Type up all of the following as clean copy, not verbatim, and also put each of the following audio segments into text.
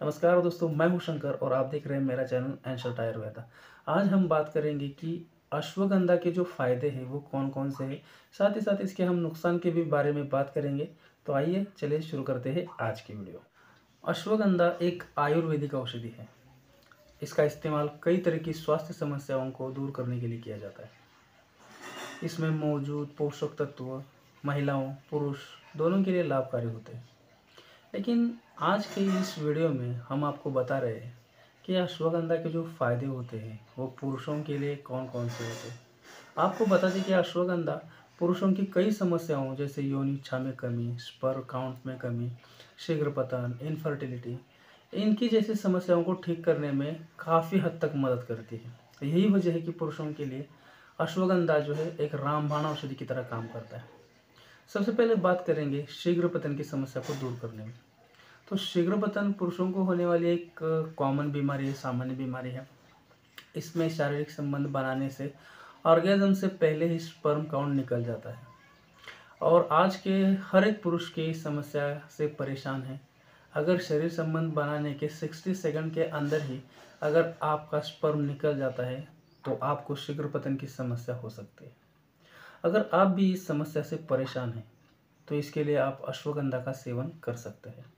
नमस्कार दोस्तों, मैं हूं शंकर और आप देख रहे हैं मेरा चैनल एंशर्ट आयुर्वेदा। आज हम बात करेंगे कि अश्वगंधा के जो फ़ायदे हैं वो कौन-कौन से हैं, साथ ही साथ इसके हम नुकसान के भी बारे में बात करेंगे। तो आइए चलिए शुरू करते हैं आज की वीडियो। अश्वगंधा एक आयुर्वेदिक औषधि है। इसका इस्तेमाल कई तरह की स्वास्थ्य समस्याओं को दूर करने के लिए किया जाता है। इसमें मौजूद पोषक तत्व महिलाओं, पुरुष दोनों के लिए लाभकारी होते हैं। लेकिन आज के इस वीडियो में हम आपको बता रहे हैं कि अश्वगंधा के जो फ़ायदे होते हैं वो पुरुषों के लिए कौन-कौन से होते हैं। आपको बता दें कि अश्वगंधा पुरुषों की कई समस्याओं जैसे यौन इच्छा में कमी, स्पर्म काउंट में कमी, शीघ्र पतन, इनफर्टिलिटी इनकी जैसी समस्याओं को ठीक करने में काफ़ी हद तक मदद करती है। यही वजह है कि पुरुषों के लिए अश्वगंधा जो है एक रामबाण औषधि की तरह काम करता है। सबसे पहले बात करेंगे शीघ्र पतन की समस्या को दूर करने में। तो शीघ्र पतन पुरुषों को होने वाली एक कॉमन बीमारी है, सामान्य बीमारी है। इसमें शारीरिक संबंध बनाने से ऑर्गेज़म से पहले ही स्पर्म काउंट निकल जाता है और आज के हर एक पुरुष की इस समस्या से परेशान है। अगर शरीर संबंध बनाने के 60 सेकंड के अंदर ही अगर आपका स्पर्म निकल जाता है तो आपको शीघ्र पतन की समस्या हो सकती है। अगर आप भी इस समस्या से परेशान हैं तो इसके लिए आप अश्वगंधा का सेवन कर सकते हैं।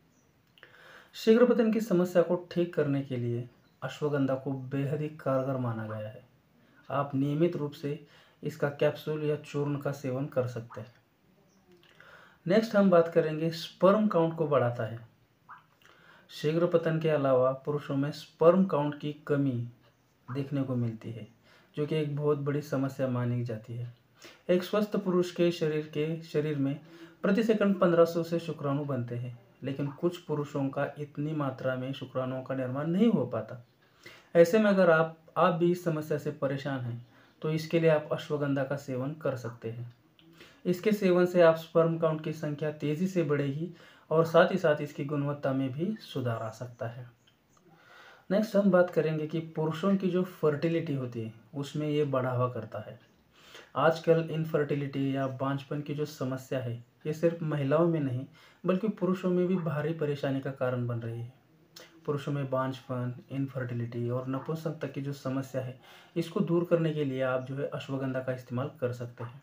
शीघ्र पतन की समस्या को ठीक करने के लिए अश्वगंधा को बेहद ही कारगर माना गया है। आप नियमित रूप से इसका कैप्सूल या चूर्ण का सेवन कर सकते हैं। नेक्स्ट हम बात करेंगे स्पर्म काउंट को बढ़ाता है। शीघ्र पतन के अलावा पुरुषों में स्पर्म काउंट की कमी देखने को मिलती है, जो कि एक बहुत बड़ी समस्या मानी जाती है। एक स्वस्थ पुरुष के शरीर में प्रति सेकंड 1500 से शुक्राणु बनते हैं, लेकिन कुछ पुरुषों का इतनी मात्रा में शुक्राणुओं का निर्माण नहीं हो पाता। ऐसे में अगर आप भी इस समस्या से परेशान हैं तो इसके लिए आप अश्वगंधा का सेवन कर सकते हैं। इसके सेवन से आप स्पर्म काउंट की संख्या तेज़ी से बढ़ेगी और साथ ही साथ इसकी गुणवत्ता में भी सुधार आ सकता है। नेक्स्ट हम बात करेंगे कि पुरुषों की जो फर्टिलिटी होती है उसमें ये बढ़ावा करता है। आजकल इनफर्टिलिटी या बांझपन की जो समस्या है ये सिर्फ महिलाओं में नहीं बल्कि पुरुषों में भी भारी परेशानी का कारण बन रही है। पुरुषों में बांझपन, इनफर्टिलिटी और नपुंसकता की जो समस्या है इसको दूर करने के लिए आप जो है अश्वगंधा का इस्तेमाल कर सकते हैं।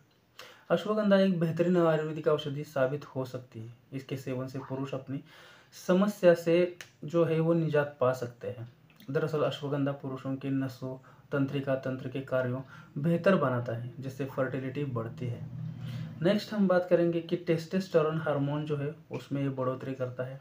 अश्वगंधा एक बेहतरीन आयुर्वेदिक औषधि साबित हो सकती है। इसके सेवन से पुरुष अपनी समस्या से जो है वो निजात पा सकते हैं। दरअसल अश्वगंधा पुरुषों के नसों, तंत्रिका तंत्र के कार्यों बेहतर बनाता है जिससे फर्टिलिटी बढ़ती है। नेक्स्ट हम बात करेंगे कि टेस्टोस्टेरोन हार्मोन जो है उसमें ये बढ़ोतरी करता है।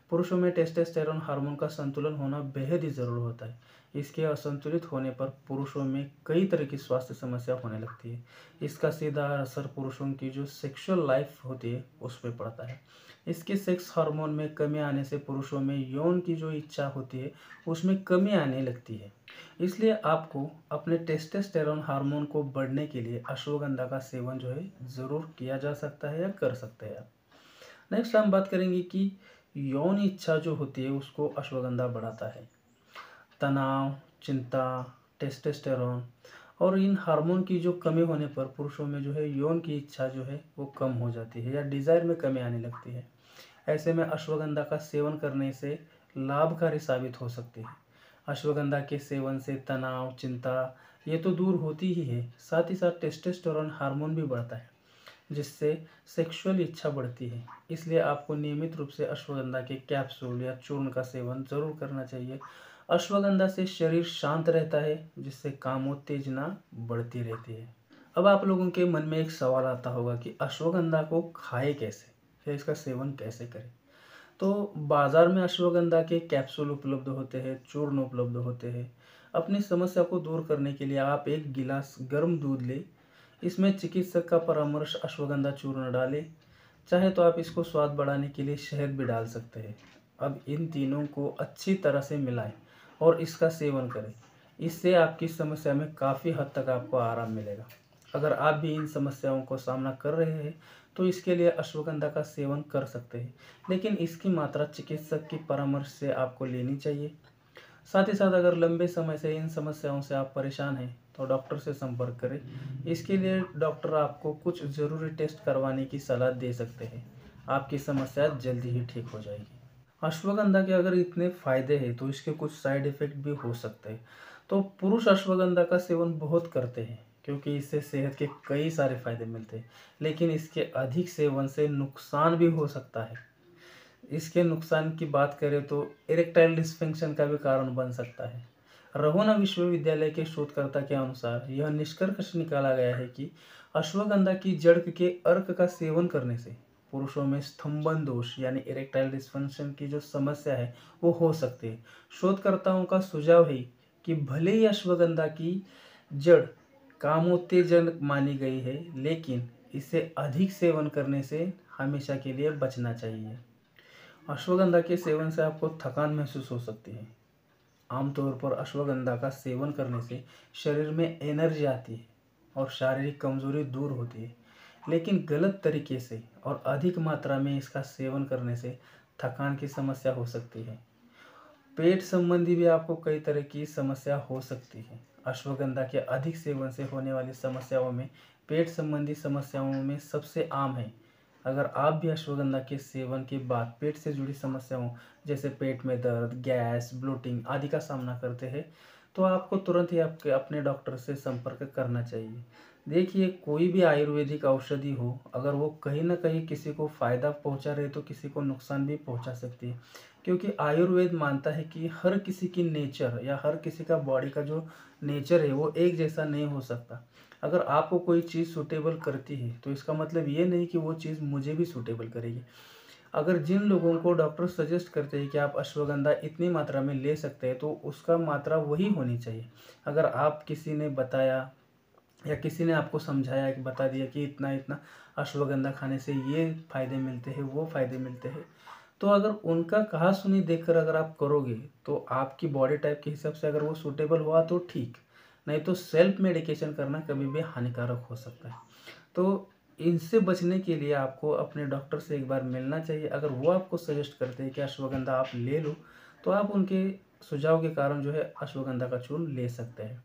पुरुषों में टेस्टोस्टेरोन हार्मोन का संतुलन होना बेहद ही ज़रूरी होता है। इसके असंतुलित होने पर पुरुषों में कई तरह की स्वास्थ्य समस्या होने लगती है। इसका सीधा असर पुरुषों की जो सेक्सुअल लाइफ होती है उस पर पड़ता है। इसके सेक्स हार्मोन में कमी आने से पुरुषों में यौन की जो इच्छा होती है उसमें कमी आने लगती है। इसलिए आपको अपने टेस्टोस्टेरोन हार्मोन को बढ़ने के लिए अश्वगंधा का सेवन जो है ज़रूर किया जा सकता है या कर सकते हैं आप। नेक्स्ट हम बात करेंगे कि यौन इच्छा जो होती है उसको अश्वगंधा बढ़ाता है। तनाव, चिंता, टेस्टोस्टेरोन और इन हार्मोन की जो कमी होने पर पुरुषों में जो है यौन की इच्छा जो है वो कम हो जाती है या डिज़ायर में कमी आने लगती है। ऐसे में अश्वगंधा का सेवन करने से लाभकारी साबित हो सकती है। अश्वगंधा के सेवन से तनाव, चिंता ये तो दूर होती ही है, साथ ही साथ टेस्टोस्टेरोन हार्मोन भी बढ़ता है जिससे सेक्सुअल इच्छा बढ़ती है। इसलिए आपको नियमित रूप से अश्वगंधा के कैप्सूल या चूर्ण का सेवन ज़रूर करना चाहिए। अश्वगंधा से शरीर शांत रहता है जिससे कामोत्तेजना बढ़ती रहती है। अब आप लोगों के मन में एक सवाल आता होगा कि अश्वगंधा को खाए कैसे या इसका सेवन कैसे करें। तो बाज़ार में अश्वगंधा के कैप्सूल उपलब्ध होते हैं, चूर्ण उपलब्ध होते हैं। अपनी समस्या को दूर करने के लिए आप एक गिलास गर्म दूध लें, इसमें चिकित्सक का परामर्श अश्वगंधा चूर्ण डालें। चाहे तो आप इसको स्वाद बढ़ाने के लिए शहद भी डाल सकते हैं। अब इन तीनों को अच्छी तरह से मिलाएं और इसका सेवन करें। इससे आपकी समस्या में काफ़ी हद तक आपको आराम मिलेगा। अगर आप भी इन समस्याओं को सामना कर रहे हैं तो इसके लिए अश्वगंधा का सेवन कर सकते हैं, लेकिन इसकी मात्रा चिकित्सक की परामर्श से आपको लेनी चाहिए। साथ ही साथ अगर लंबे समय से इन समस्याओं से आप परेशान हैं तो डॉक्टर से संपर्क करें। इसके लिए डॉक्टर आपको कुछ ज़रूरी टेस्ट करवाने की सलाह दे सकते हैं। आपकी समस्या जल्दी ही ठीक हो जाएगी। अश्वगंधा के अगर इतने फ़ायदे हैं तो इसके कुछ साइड इफ़ेक्ट भी हो सकते हैं। तो पुरुष अश्वगंधा का सेवन बहुत करते हैं क्योंकि इससे सेहत के कई सारे फ़ायदे मिलते हैं। लेकिन इसके अधिक सेवन से नुकसान भी हो सकता है। इसके नुकसान की बात करें तो इरेक्टाइल डिस्फंक्शन का भी कारण बन सकता है। रहोना विश्वविद्यालय के शोधकर्ता के अनुसार यह निष्कर्ष निकाला गया है कि अश्वगंधा की जड़ के अर्क का सेवन करने से पुरुषों में स्तंभन दोष यानी इरेक्टाइल डिस्फंक्शन की जो समस्या है वो हो सकती है। शोधकर्ताओं का सुझाव है कि भले ही अश्वगंधा की जड़ कामोत्तेजक मानी गई है, लेकिन इसे अधिक सेवन करने से हमेशा के लिए बचना चाहिए। अश्वगंधा के सेवन से आपको थकान महसूस हो सकती है। आमतौर पर अश्वगंधा का सेवन करने से शरीर में एनर्जी आती है और शारीरिक कमजोरी दूर होती है। लेकिन गलत तरीके से और अधिक मात्रा में इसका सेवन करने से थकान की समस्या हो सकती है। पेट संबंधी भी आपको कई तरह की समस्या हो सकती है। अश्वगंधा के अधिक सेवन से होने वाली समस्याओं में पेट संबंधी समस्याओं में सबसे आम है। अगर आप भी अश्वगंधा के सेवन के बाद पेट से जुड़ी समस्याओं जैसे पेट में दर्द, गैस, ब्लोटिंग आदि का सामना करते हैं, तो आपको तुरंत ही आपके अपने डॉक्टर से संपर्क करना चाहिए। देखिए, कोई भी आयुर्वेदिक औषधि हो, अगर वो कहीं न कहीं किसी को फ़ायदा पहुंचा रहे तो किसी को नुकसान भी पहुंचा सकती है। क्योंकि आयुर्वेद मानता है कि हर किसी की नेचर या हर किसी का बॉडी का जो नेचर है वो एक जैसा नहीं हो सकता। अगर आपको कोई चीज़ सूटेबल करती है तो इसका मतलब ये नहीं कि वो चीज़ मुझे भी सूटेबल करेगी। अगर जिन लोगों को डॉक्टर सजेस्ट करते हैं कि आप अश्वगंधा इतनी मात्रा में ले सकते हैं तो उसका मात्रा वही होनी चाहिए। अगर आप किसी ने बताया या किसी ने आपको समझाया कि बता दिया कि इतना इतना अश्वगंधा खाने से ये फ़ायदे मिलते हैं, वो फ़ायदे मिलते हैं, तो अगर उनका कहा सुनी देखकर अगर आप करोगे तो आपकी बॉडी टाइप के हिसाब से अगर वो सूटेबल हुआ तो ठीक, नहीं तो सेल्फ मेडिकेशन करना कभी भी हानिकारक हो सकता है। तो इनसे बचने के लिए आपको अपने डॉक्टर से एक बार मिलना चाहिए। अगर वो आपको सजेस्ट करते हैं कि अश्वगंधा आप ले लो, तो आप उनके सुझाव के कारण जो है अश्वगंधा का चूर्ण ले सकते हैं।